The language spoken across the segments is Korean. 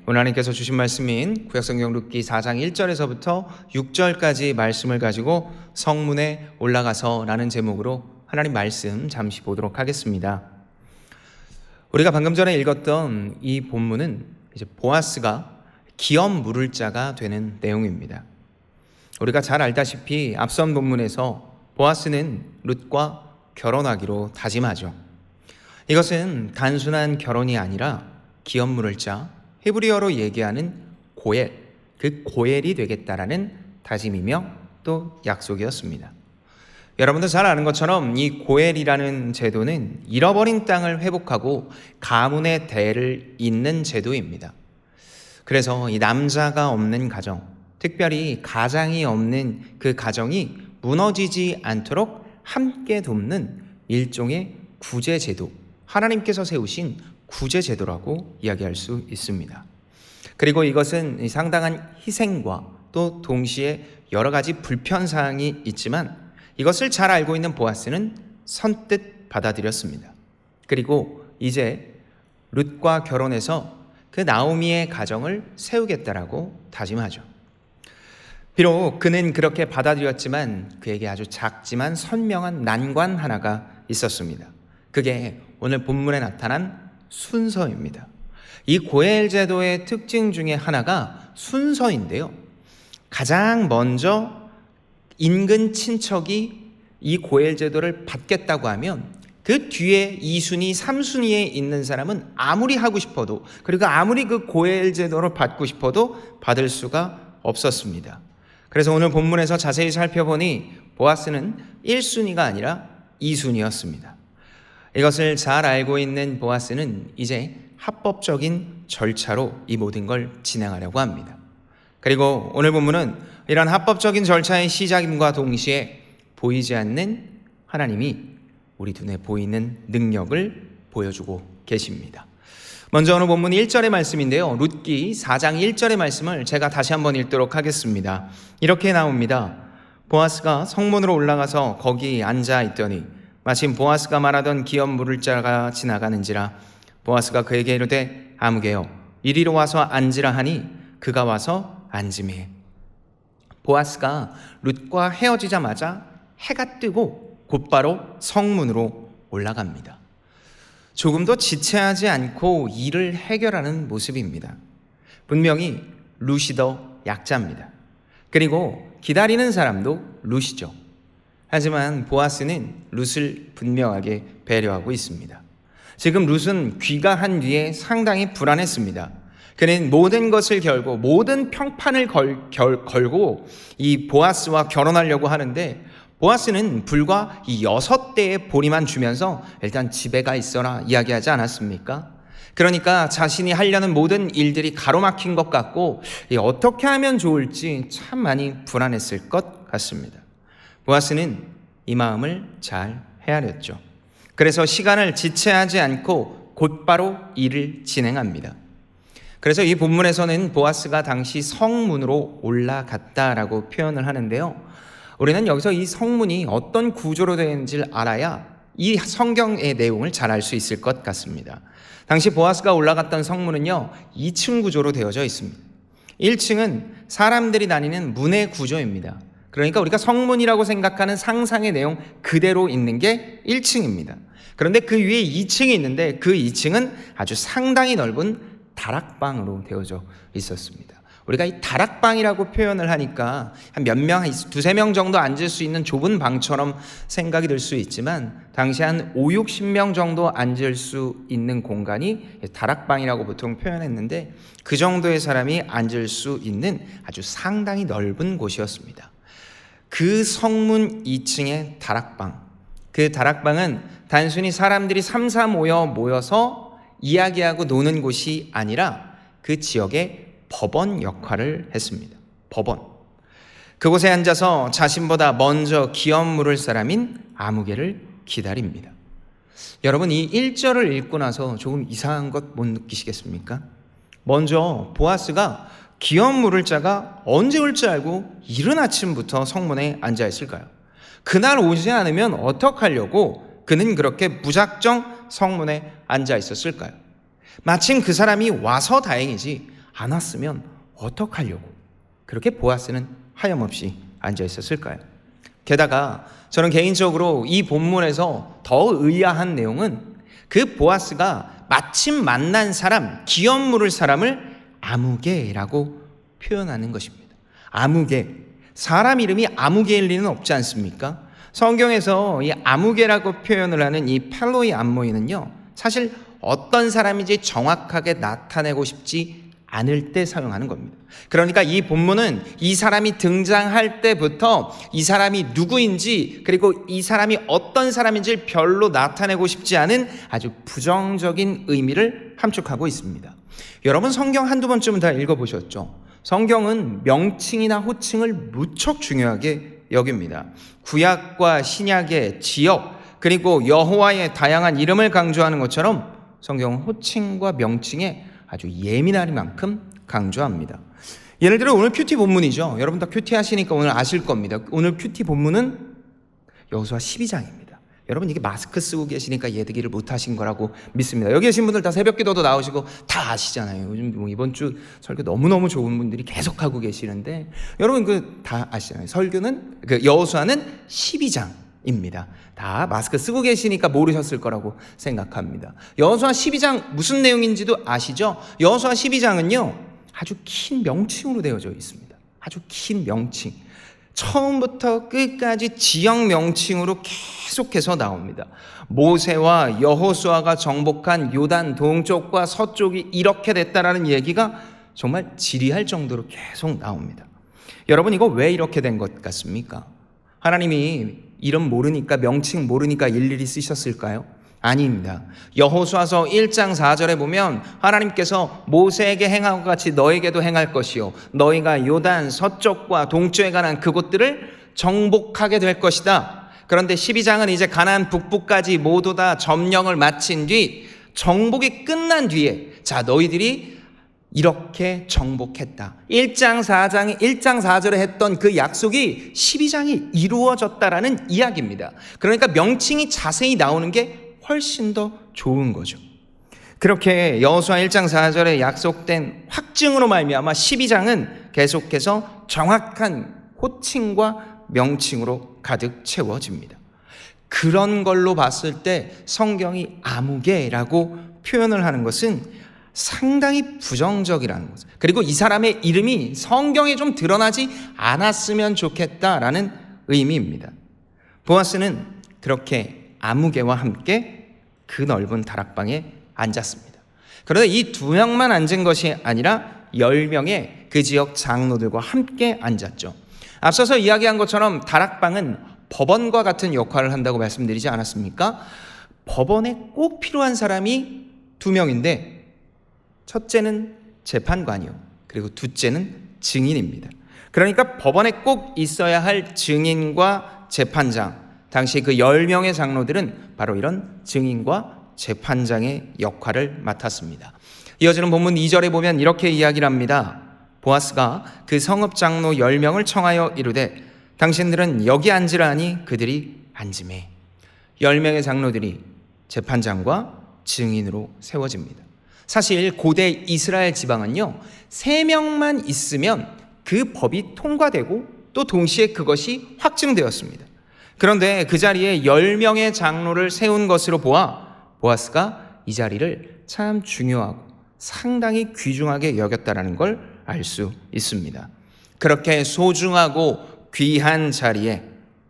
오늘 하나님께서 주신 말씀인 구약성경 룻기 4장 1절에서부터 6절까지 말씀을 가지고 성문에 올라가서 라는 제목으로 하나님 말씀 잠시 보도록 하겠습니다. 우리가 방금 전에 읽었던 이 본문은 이제 보아스가 기업 물을 자가 되는 내용입니다. 우리가 잘 알다시피 앞선 본문에서 보아스는 룻과 결혼하기로 다짐하죠. 이것은 단순한 결혼이 아니라 기업 물을 자, 히브리어로 얘기하는 고엘, 그 고엘이 되겠다라는 다짐이며 또 약속이었습니다. 여러분도 잘 아는 것처럼 이 고엘이라는 제도는 잃어버린 땅을 회복하고 가문의 대를 잇는 제도입니다. 그래서 이 남자가 없는 가정, 특별히 가장이 없는 그 가정이 무너지지 않도록 함께 돕는 일종의 구제제도, 하나님께서 세우신 구제제도라고 이야기할 수 있습니다. 그리고 이것은 상당한 희생과 또 동시에 여러 가지 불편사항이 있지만 이것을 잘 알고 있는 보아스는 선뜻 받아들였습니다. 그리고 이제 룻과 결혼해서 그 나오미의 가정을 세우겠다라고 다짐하죠. 비록 그는 그렇게 받아들였지만 그에게 아주 작지만 선명한 난관 하나가 있었습니다. 그게 오늘 본문에 나타난 순서입니다. 이 고엘 제도의 특징 중에 하나가 순서인데요. 가장 먼저 인근 친척이 이 고엘 제도를 받겠다고 하면 그 뒤에 2순위, 3순위에 있는 사람은 아무리 하고 싶어도, 그리고 아무리 그 고엘 제도를 받고 싶어도 받을 수가 없었습니다. 그래서 오늘 본문에서 자세히 살펴보니 보아스는 1순위가 아니라 2순위였습니다. 이것을 잘 알고 있는 보아스는 이제 합법적인 절차로 이 모든 걸 진행하려고 합니다. 그리고 오늘 본문은 이런 합법적인 절차의 시작임과 동시에 보이지 않는 하나님이 우리 눈에 보이는 능력을 보여주고 계십니다. 먼저 오늘 본문 1절의 말씀인데요. 룻기 4장 1절의 말씀을 제가 다시 한번 읽도록 하겠습니다. 이렇게 나옵니다. 보아스가 성문으로 올라가서 거기 앉아 있더니 마침 보아스가 말하던 기업 물을 자가 지나가는지라. 보아스가 그에게 이르되 아무개여 이리로 와서 앉으라 하니 그가 와서 앉으매. 보아스가 룻과 헤어지자마자 해가 뜨고 곧바로 성문으로 올라갑니다. 조금도 지체하지 않고 일을 해결하는 모습입니다. 분명히 룻이 더 약자입니다. 그리고 기다리는 사람도 룻이죠. 하지만 보아스는 룻을 분명하게 배려하고 있습니다. 지금 룻은 귀가한 뒤에 상당히 불안했습니다. 그는 모든 것을 걸고 모든 평판을 걸고 이 보아스와 결혼하려고 하는데 보아스는 불과 이 6대의 보리만 주면서 일단 집에 가 있어라 이야기하지 않았습니까? 그러니까 자신이 하려는 모든 일들이 가로막힌 것 같고 어떻게 하면 좋을지 참 많이 불안했을 것 같습니다. 보아스는 이 마음을 잘 헤아렸죠. 그래서 시간을 지체하지 않고 곧바로 일을 진행합니다. 그래서 이 본문에서는 보아스가 당시 성문으로 올라갔다라고 표현을 하는데요. 우리는 여기서 이 성문이 어떤 구조로 되어 있는지를 알아야 이 성경의 내용을 잘 알 수 있을 것 같습니다. 당시 보아스가 올라갔던 성문은요, 2층 구조로 되어져 있습니다. 1층은 사람들이 다니는 문의 구조입니다. 그러니까 우리가 성문이라고 생각하는 상상의 내용 그대로 있는 게 1층입니다. 그런데 그 위에 2층이 있는데 그 2층은 아주 상당히 넓은 다락방으로 되어져 있었습니다. 우리가 이 다락방이라고 표현을 하니까 한 몇 명, 두세 명 정도 앉을 수 있는 좁은 방처럼 생각이 들 수 있지만 당시 한 5, 60명 정도 앉을 수 있는 공간이 다락방이라고 보통 표현했는데 그 정도의 사람이 앉을 수 있는 아주 상당히 넓은 곳이었습니다. 그 성문 2층의 다락방, 그 다락방은 단순히 사람들이 모여서 이야기하고 노는 곳이 아니라 그 지역의 법원 역할을 했습니다. 법원. 그곳에 앉아서 자신보다 먼저 기업 물을 사람인 아무개를 기다립니다. 여러분, 이 1절을 읽고 나서 조금 이상한 것 못 느끼시겠습니까? 먼저 보아스가 기업 물을 자가 언제 올 줄 알고 이른 아침부터 성문에 앉아 있을까요? 그날 오지 않으면 어떡하려고 그는 그렇게 무작정 성문에 앉아 있었을까요? 마침 그 사람이 와서 다행이지 안 왔으면 어떡하려고 그렇게 보아스는 하염없이 앉아 있었을까요? 게다가 저는 개인적으로 이 본문에서 더 의아한 내용은 그 보아스가 마침 만난 사람, 기업 물을 사람을 아무개라고 표현하는 것입니다. 아무개, 사람 이름이 아무개일 리는 없지 않습니까? 성경에서 이 아무개라고 표현을 하는 이 펠로이 안모이는요, 사실 어떤 사람인지 정확하게 나타내고 싶지 않을 때 사용하는 겁니다. 그러니까 이 본문은 이 사람이 등장할 때부터 이 사람이 누구인지, 그리고 이 사람이 어떤 사람인지 별로 나타내고 싶지 않은 아주 부정적인 의미를 함축하고 있습니다. 여러분, 성경 한두 번쯤은 다 읽어보셨죠? 성경은 명칭이나 호칭을 무척 중요하게 여깁니다. 구약과 신약의 지역, 그리고 여호와의 다양한 이름을 강조하는 것처럼 성경은 호칭과 명칭에 아주 예민하리만큼 강조합니다. 예를 들어 오늘 큐티 본문이죠. 여러분 다 큐티 하시니까 오늘 아실 겁니다. 오늘 큐티 본문은 여호수아 12장입니다. 여러분, 이게 마스크 쓰고 계시니까 예득이를 못하신 거라고 믿습니다. 여기 계신 분들 다 새벽기도도 나오시고 다 아시잖아요. 요즘 뭐 이번 주 설교 너무너무 좋은 분들이 계속하고 계시는데, 여러분 다 아시잖아요. 설교는 여호수아는 12장입니다. 다 마스크 쓰고 계시니까 모르셨을 거라고 생각합니다. 여호수아 12장 무슨 내용인지도 아시죠? 여호수아 12장은요 아주 긴 명칭으로 되어져 있습니다. 아주 긴 명칭, 처음부터 끝까지 지역 명칭으로 계속해서 나옵니다. 모세와 여호수아가 정복한 요단 동쪽과 서쪽이 이렇게 됐다라는 얘기가 정말 지리할 정도로 계속 나옵니다. 여러분, 이거 왜 이렇게 된 것 같습니까? 하나님이 이름 모르니까, 명칭 모르니까 일일이 쓰셨을까요? 아닙니다. 여호수아서 1장 4절에 보면 하나님께서 모세에게 행한 것 같이 너에게도 행할 것이요, 너희가 요단 서쪽과 동쪽에 관한 그곳들을 정복하게 될 것이다. 그런데 12장은 이제 가나안 북부까지 모두 다 점령을 마친 뒤, 정복이 끝난 뒤에 자, 너희들이 이렇게 정복했다. 1장 4절에 했던 그 약속이 12장이 이루어졌다라는 이야기입니다. 그러니까 명칭이 자세히 나오는 게 훨씬 더 좋은 거죠. 그렇게 여호수아 1장 4절에 약속된 확증으로 말미암아 12장은 계속해서 정확한 호칭과 명칭으로 가득 채워집니다. 그런 걸로 봤을 때 성경이 아무개라고 표현을 하는 것은 상당히 부정적이라는 것, 그리고 이 사람의 이름이 성경에 좀 드러나지 않았으면 좋겠다라는 의미입니다. 보아스는 그렇게 아무개와 함께 그 넓은 다락방에 앉았습니다. 그런데 이 두 명만 앉은 것이 아니라 10명의 그 지역 장로들과 함께 앉았죠. 앞서서 이야기한 것처럼 다락방은 법원과 같은 역할을 한다고 말씀드리지 않았습니까? 법원에 꼭 필요한 사람이 2명인데, 첫째는 재판관이요, 그리고 둘째는 증인입니다. 그러니까 법원에 꼭 있어야 할 증인과 재판장, 당시 그 10명의 장로들은 바로 이런 증인과 재판장의 역할을 맡았습니다. 이어지는 본문 2절에 보면 이렇게 이야기를 합니다. 보아스가 그 성읍 장로 10명을 청하여 이르되 당신들은 여기 앉으라 하니 그들이 앉으매. 10명의 장로들이 재판장과 증인으로 세워집니다. 사실 고대 이스라엘 지방은요, 3명만 있으면 그 법이 통과되고 또 동시에 그것이 확증되었습니다. 그런데 그 자리에 10명의 장로를 세운 것으로 보아 보아스가 이 자리를 참 중요하고 상당히 귀중하게 여겼다는 걸 알 수 있습니다. 그렇게 소중하고 귀한 자리에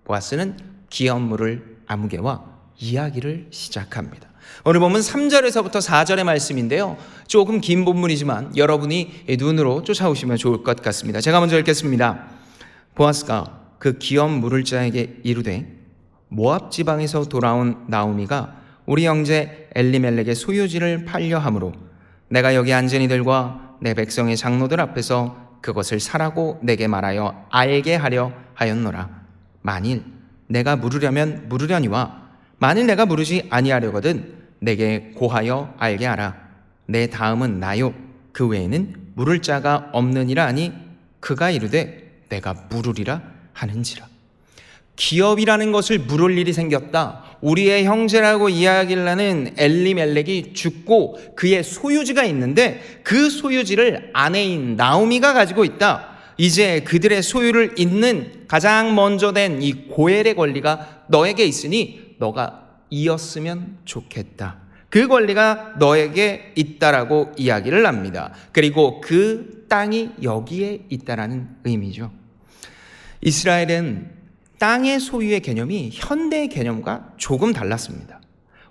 보아스는 기업물을 아무개와 이야기를 시작합니다. 오늘 보면 3절에서부터 4절의 말씀인데요, 조금 긴 본문이지만 여러분이 눈으로 쫓아오시면 좋을 것 같습니다. 제가 먼저 읽겠습니다. 보아스가 그 기업 물을 자에게 이르되 모압 지방에서 돌아온 나오미가 우리 형제 엘리멜렉의 소유지를 팔려 함으로 내가 여기 앉은 이들과 내 백성의 장로들 앞에서 그것을 사라고 내게 말하여 알게 하려 하였노라. 만일 내가 물으려면 물으려니와 만일 내가 물으지 아니하려거든 내게 고하여 알게 하라. 내 다음은 나요. 그 외에는 물을 자가 없느니라 하니 그가 이르되 내가 물으리라 하는지라. 기업이라는 것을 물을 일이 생겼다. 우리의 형제라고 이야기를 하는 엘리멜렉이 죽고 그의 소유지가 있는데 그 소유지를 아내인 나오미가 가지고 있다. 이제 그들의 소유를 잇는 가장 먼저 된 이 고엘의 권리가 너에게 있으니 너가 이었으면 좋겠다. 그 권리가 너에게 있다라고 이야기를 합니다. 그리고 그 땅이 여기에 있다라는 의미죠. 이스라엘은 땅의 소유의 개념이 현대의 개념과 조금 달랐습니다.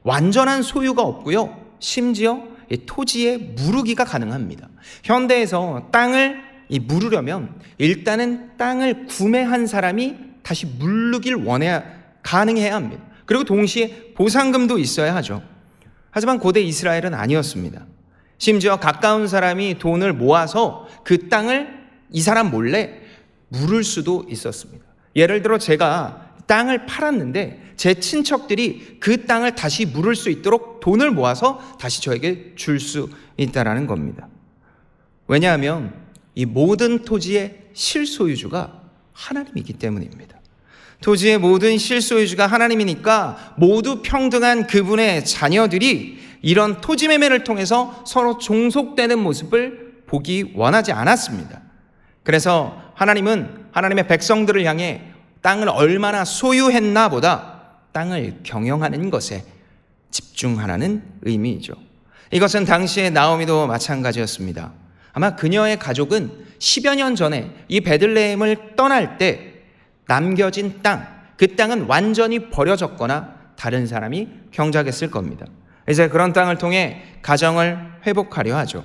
완전한 소유가 없고요. 심지어 토지에 무르기가 가능합니다. 현대에서 땅을 물으려면 일단은 땅을 구매한 사람이 다시 물르길 가능해야 합니다. 그리고 동시에 보상금도 있어야 하죠. 하지만 고대 이스라엘은 아니었습니다. 심지어 가까운 사람이 돈을 모아서 그 땅을 이 사람 몰래 물을 수도 있었습니다. 예를 들어 제가 땅을 팔았는데 제 친척들이 그 땅을 다시 물을 수 있도록 돈을 모아서 다시 저에게 줄 수 있다는 겁니다. 왜냐하면 이 모든 토지의 실소유주가 하나님이기 때문입니다. 토지의 모든 실소유주가 하나님이니까 모두 평등한 그분의 자녀들이 이런 토지 매매를 통해서 서로 종속되는 모습을 보기 원하지 않았습니다. 그래서 하나님은 하나님의 백성들을 향해 땅을 얼마나 소유했나 보다 땅을 경영하는 것에 집중하라는 의미이죠. 이것은 당시의 나오미도 마찬가지였습니다. 아마 그녀의 가족은 10여 년 전에 이 베들레헴을 떠날 때 남겨진 땅, 그 땅은 완전히 버려졌거나 다른 사람이 경작했을 겁니다. 이제 그런 땅을 통해 가정을 회복하려 하죠.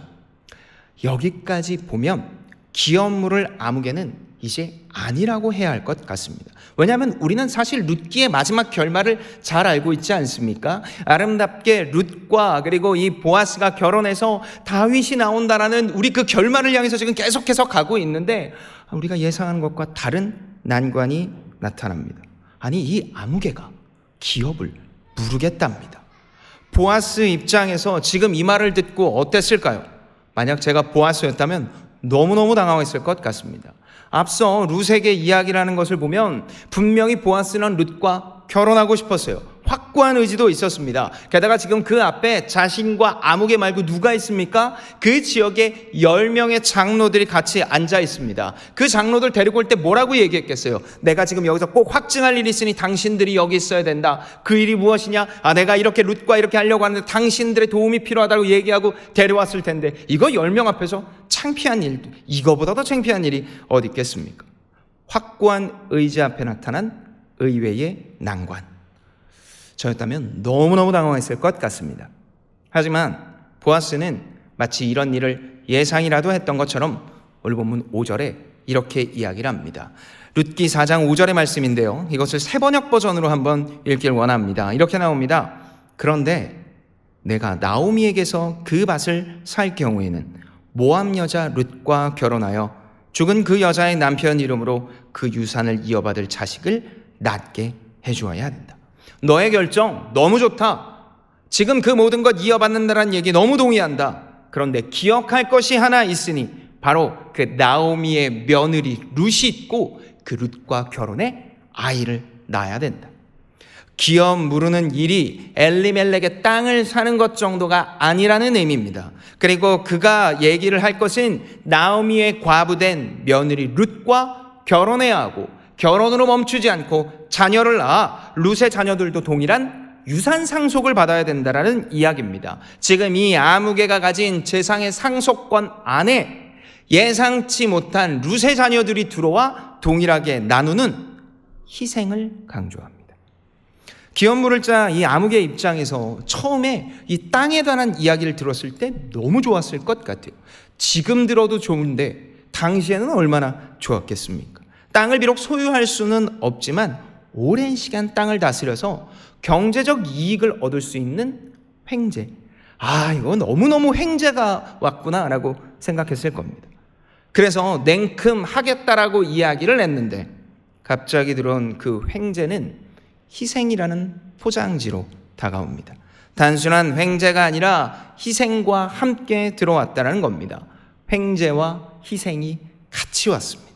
여기까지 보면 기업 물을 아무개는 이제 아니라고 해야 할 것 같습니다. 왜냐하면 우리는 사실 룻기의 마지막 결말을 잘 알고 있지 않습니까? 아름답게 룻과 그리고 이 보아스가 결혼해서 다윗이 나온다라는 우리 그 결말을 향해서 지금 계속해서 가고 있는데 우리가 예상하는 것과 다른 난관이 나타납니다. 아니 이 아무개가 기업을 무르겠답니다. 보아스 입장에서 지금 이 말을 듣고 어땠을까요? 만약 제가 보아스였다면 너무너무 당황했을 것 같습니다. 앞서 룻에게 이야기를 하는 것을 보면 분명히 보아스는 룻과 결혼하고 싶었어요. 확고한 의지도 있었습니다. 게다가 지금 그 앞에 자신과 아무개 말고 누가 있습니까? 그 지역에 10명의 장로들이 같이 앉아 있습니다. 그 장로들 데리고 올 때 뭐라고 얘기했겠어요? 내가 지금 여기서 꼭 확증할 일이 있으니 당신들이 여기 있어야 된다. 그 일이 무엇이냐? 내가 이렇게 룻과 이렇게 하려고 하는데 당신들의 도움이 필요하다고 얘기하고 데려왔을 텐데 이거 10명 앞에서 창피한 일도 이거보다 더 창피한 일이 어디 있겠습니까? 확고한 의지 앞에 나타난 의외의 난관. 저였다면 너무너무 당황했을 것 같습니다. 하지만 보아스는 마치 이런 일을 예상이라도 했던 것처럼 오늘 본문 5절에 이렇게 이야기를 합니다. 룻기 4장 5절의 말씀인데요. 이것을 새번역 버전으로 한번 읽길 원합니다. 이렇게 나옵니다. 그런데 내가 나오미에게서 그 밭을 살 경우에는 모압 여자 룻과 결혼하여 죽은 그 여자의 남편 이름으로 그 유산을 이어받을 자식을 낳게 해주어야 된다. 너의 결정 너무 좋다. 지금 그 모든 것 이어받는다는 얘기 너무 동의한다. 그런데 기억할 것이 하나 있으니 바로 그 나오미의 며느리 룻이 있고 그 룻과 결혼해 아이를 낳아야 된다. 기업 무르는 일이 엘리멜렉의 땅을 사는 것 정도가 아니라는 의미입니다. 그리고 그가 얘기를 할 것은 나오미의 과부된 며느리 룻과 결혼해야 하고 결혼으로 멈추지 않고 자녀를 낳아 룻의 자녀들도 동일한 유산 상속을 받아야 된다라는 이야기입니다. 지금 이 아무개가 가진 재산의 상속권 안에 예상치 못한 룻의 자녀들이 들어와 동일하게 나누는 희생을 강조합니다. 기업 물을 자 이 아무개 입장에서 처음에 이 땅에 관한 이야기를 들었을 때 너무 좋았을 것 같아요. 지금 들어도 좋은데 당시에는 얼마나 좋았겠습니까? 땅을 비록 소유할 수는 없지만 오랜 시간 땅을 다스려서 경제적 이익을 얻을 수 있는 횡재. 이거 너무너무 횡재가 왔구나라고 생각했을 겁니다. 그래서 냉큼 하겠다라고 이야기를 했는데 갑자기 들어온 그 횡재는 희생이라는 포장지로 다가옵니다. 단순한 횡재가 아니라 희생과 함께 들어왔다는 겁니다. 횡재와 희생이 같이 왔습니다.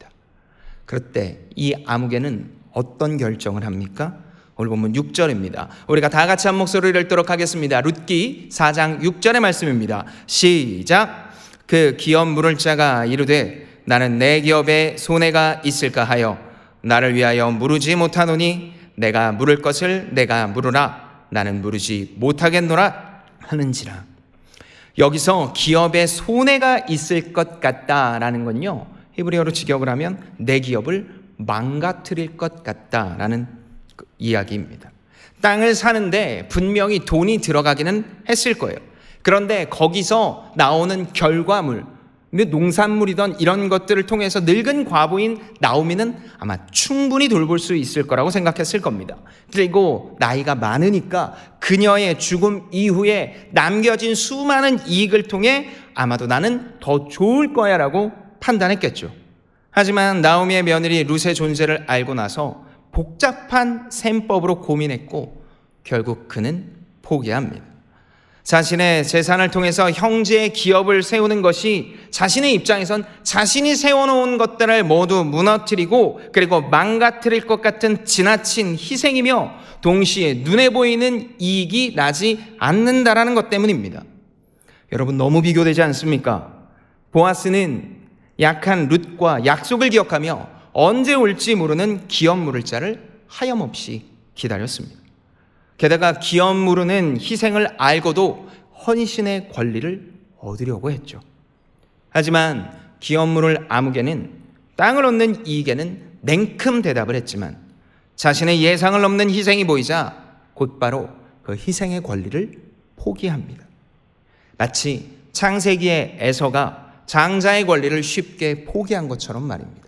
그럴 때 이 아무개는 어떤 결정을 합니까? 오늘 본문 6절입니다. 우리가 다 같이 한 목소리를 읽도록 하겠습니다. 룻기 4장 6절의 말씀입니다. 시작. 그 기업 물을 자가 이르되 나는 내 기업에 손해가 있을까 하여 나를 위하여 물으지 못하노니 내가 물을 것을 내가 물으라. 나는 물으지 못하겠노라 하는지라. 여기서 기업에 손해가 있을 것 같다라는 건요, 히브리어로 직역을 하면 내 기업을 망가뜨릴 것 같다라는 이야기입니다. 땅을 사는데 분명히 돈이 들어가기는 했을 거예요. 그런데 거기서 나오는 결과물, 농산물이던 이런 것들을 통해서 늙은 과부인 나오미는 아마 충분히 돌볼 수 있을 거라고 생각했을 겁니다. 그리고 나이가 많으니까 그녀의 죽음 이후에 남겨진 수많은 이익을 통해 아마도 나는 더 좋을 거야 라고 판단했겠죠. 하지만 나오미의 며느리 룻의 존재를 알고 나서 복잡한 셈법으로 고민했고 결국 그는 포기합니다. 자신의 재산을 통해서 형제의 기업을 세우는 것이 자신의 입장에선 자신이 세워놓은 것들을 모두 무너뜨리고 그리고 망가뜨릴 것 같은 지나친 희생이며 동시에 눈에 보이는 이익이 나지 않는다라는 것 때문입니다. 여러분, 너무 비교되지 않습니까? 보아스는 약한 룻과 약속을 기억하며 언제 올지 모르는 기업 물을 자를 하염없이 기다렸습니다. 게다가 기업 무르는 희생을 알고도 헌신의 권리를 얻으려고 했죠. 하지만 기업 물을 아무개는 땅을 얻는 이익에는 냉큼 대답을 했지만 자신의 예상을 넘는 희생이 보이자 곧바로 그 희생의 권리를 포기합니다. 마치 창세기의 에서가 장자의 권리를 쉽게 포기한 것처럼 말입니다.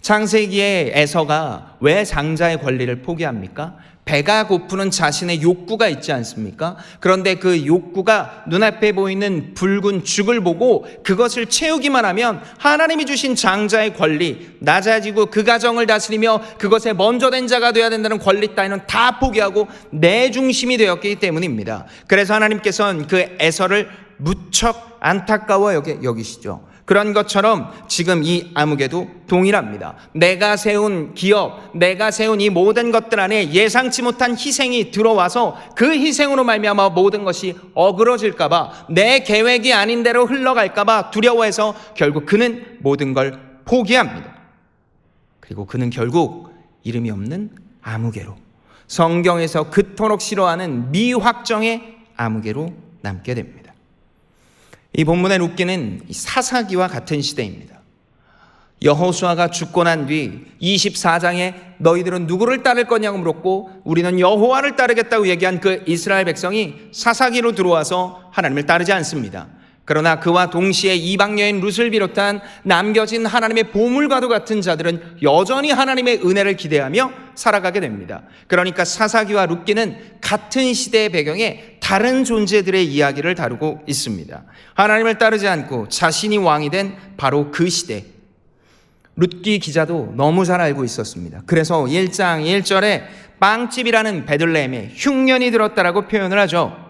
창세기의 에서가 왜 장자의 권리를 포기합니까? 배가 고프는 자신의 욕구가 있지 않습니까? 그런데 그 욕구가 눈앞에 보이는 붉은 죽을 보고 그것을 채우기만 하면 하나님이 주신 장자의 권리, 낮아지고 그 가정을 다스리며 그것에 먼저 된 자가 되어야 된다는 권리 따위는 다 포기하고 내 중심이 되었기 때문입니다. 그래서 하나님께서는 그 에서를 무척 안타까워 여기시죠. 그런 것처럼 지금 이 아무개도 동일합니다. 내가 세운 기업, 내가 세운 이 모든 것들 안에 예상치 못한 희생이 들어와서 그 희생으로 말미암아 모든 것이 어그러질까 봐, 내 계획이 아닌 대로 흘러갈까 봐 두려워해서 결국 그는 모든 걸 포기합니다. 그리고 그는 결국 이름이 없는 아무개로, 성경에서 그토록 싫어하는 미확정의 아무개로 남게 됩니다. 이 본문의 룻기는 사사기와 같은 시대입니다. 여호수아가 죽고 난 뒤 24장에 너희들은 누구를 따를 거냐고 물었고 우리는 여호와를 따르겠다고 얘기한 그 이스라엘 백성이 사사기로 들어와서 하나님을 따르지 않습니다. 그러나 그와 동시에 이방 여인 룻을 비롯한 남겨진 하나님의 보물과도 같은 자들은 여전히 하나님의 은혜를 기대하며 살아가게 됩니다. 그러니까 사사기와 룻기는 같은 시대의 배경에 다른 존재들의 이야기를 다루고 있습니다. 하나님을 따르지 않고 자신이 왕이 된 바로 그 시대, 룻기 기자도 너무 잘 알고 있었습니다. 그래서 1장 1절에 빵집이라는 베들레헴에 흉년이 들었다라고 표현을 하죠.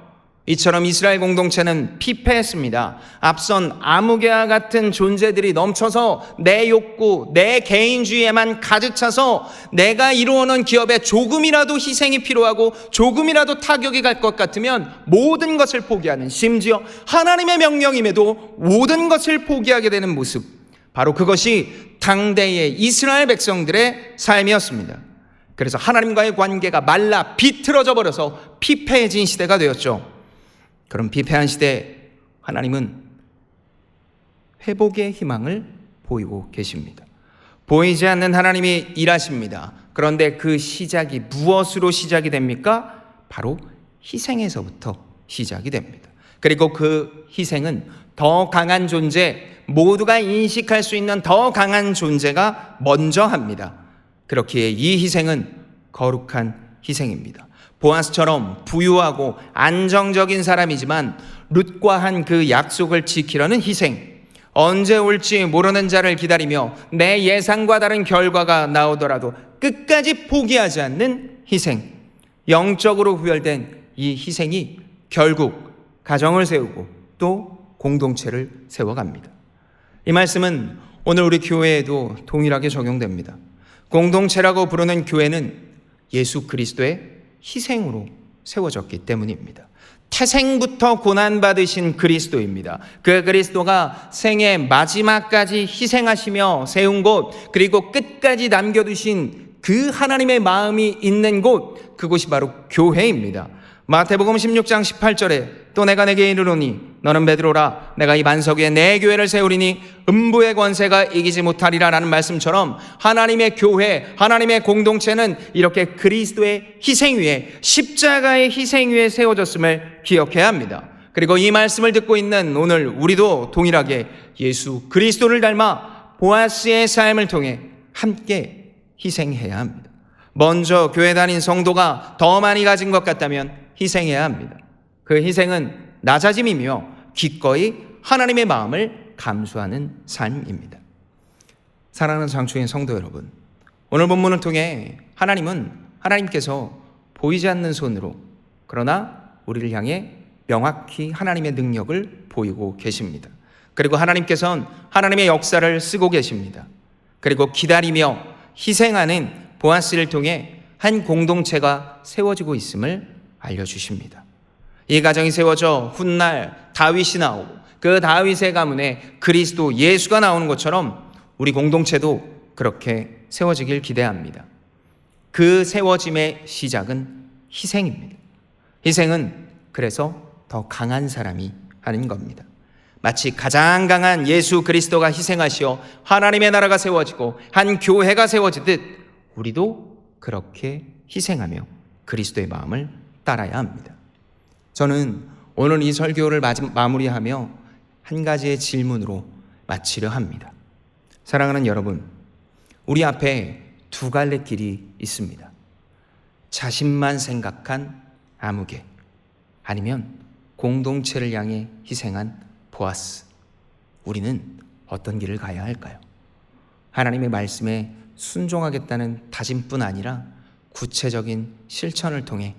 이처럼 이스라엘 공동체는 피폐했습니다. 앞선 아무개와 같은 존재들이 넘쳐서 내 욕구, 내 개인주의에만 가득 차서 내가 이루어놓은 기업에 조금이라도 희생이 필요하고 조금이라도 타격이 갈 것 같으면 모든 것을 포기하는, 심지어 하나님의 명령임에도 모든 것을 포기하게 되는 모습, 바로 그것이 당대의 이스라엘 백성들의 삶이었습니다. 그래서 하나님과의 관계가 말라 비틀어져 버려서 피폐해진 시대가 되었죠. 그런 피폐한 시대에 하나님은 회복의 희망을 보이고 계십니다. 보이지 않는 하나님이 일하십니다. 그런데 그 시작이 무엇으로 시작이 됩니까? 바로 희생에서부터 시작이 됩니다. 그리고 그 희생은 더 강한 존재, 모두가 인식할 수 있는 더 강한 존재가 먼저 합니다. 그렇기에 이 희생은 거룩한 희생입니다. 보아스처럼 부유하고 안정적인 사람이지만 룻과 한 그 약속을 지키려는 희생, 언제 올지 모르는 자를 기다리며 내 예상과 다른 결과가 나오더라도 끝까지 포기하지 않는 희생, 영적으로 구별된 이 희생이 결국 가정을 세우고 또 공동체를 세워갑니다. 이 말씀은 오늘 우리 교회에도 동일하게 적용됩니다. 공동체라고 부르는 교회는 예수 그리스도의 희생으로 세워졌기 때문입니다. 태생부터 고난받으신 그리스도입니다. 그 그리스도가 생의 마지막까지 희생하시며 세운 곳, 그리고 끝까지 남겨두신 그 하나님의 마음이 있는 곳, 그곳이 바로 교회입니다. 마태복음 16장 18절에 또 내가 내게 이르노니 너는 베드로라, 내가 이 반석 위에 내 교회를 세우리니 음부의 권세가 이기지 못하리라 라는 말씀처럼 하나님의 교회, 하나님의 공동체는 이렇게 그리스도의 희생 위에, 십자가의 희생 위에 세워졌음을 기억해야 합니다. 그리고 이 말씀을 듣고 있는 오늘 우리도 동일하게 예수 그리스도를 닮아 보아스의 삶을 통해 함께 희생해야 합니다. 먼저 교회 다닌 성도가 더 많이 가진 것 같다면 희생해야 합니다. 그 희생은 낮아짐이며 기꺼이 하나님의 마음을 감수하는 삶입니다. 사랑하는 장충의 성도 여러분, 오늘 본문을 통해 하나님께서 보이지 않는 손으로, 그러나 우리를 향해 명확히 하나님의 능력을 보이고 계십니다. 그리고 하나님께서는 하나님의 역사를 쓰고 계십니다. 그리고 기다리며 희생하는 보아스를 통해 한 공동체가 세워지고 있음을 알려주십니다. 이 가정이 세워져 훗날 다윗이 나오고 그 다윗의 가문에 그리스도 예수가 나오는 것처럼 우리 공동체도 그렇게 세워지길 기대합니다. 그 세워짐의 시작은 희생입니다. 희생은 그래서 더 강한 사람이 하는 겁니다. 마치 가장 강한 예수 그리스도가 희생하시어 하나님의 나라가 세워지고 한 교회가 세워지듯 우리도 그렇게 희생하며 그리스도의 마음을 따라야 합니다. 저는 오늘 이 설교를 마무리하며 한 가지의 질문으로 마치려 합니다. 사랑하는 여러분, 우리 앞에 두 갈래 길이 있습니다. 자신만 생각한 아무개, 아니면 공동체를 향해 희생한 보아스. 우리는 어떤 길을 가야 할까요? 하나님의 말씀에 순종하겠다는 다짐뿐 아니라 구체적인 실천을 통해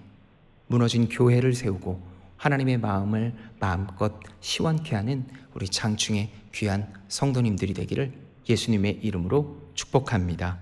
무너진 교회를 세우고 하나님의 마음을 마음껏 시원케 하는 우리 장충의 귀한 성도님들이 되기를 예수님의 이름으로 축복합니다.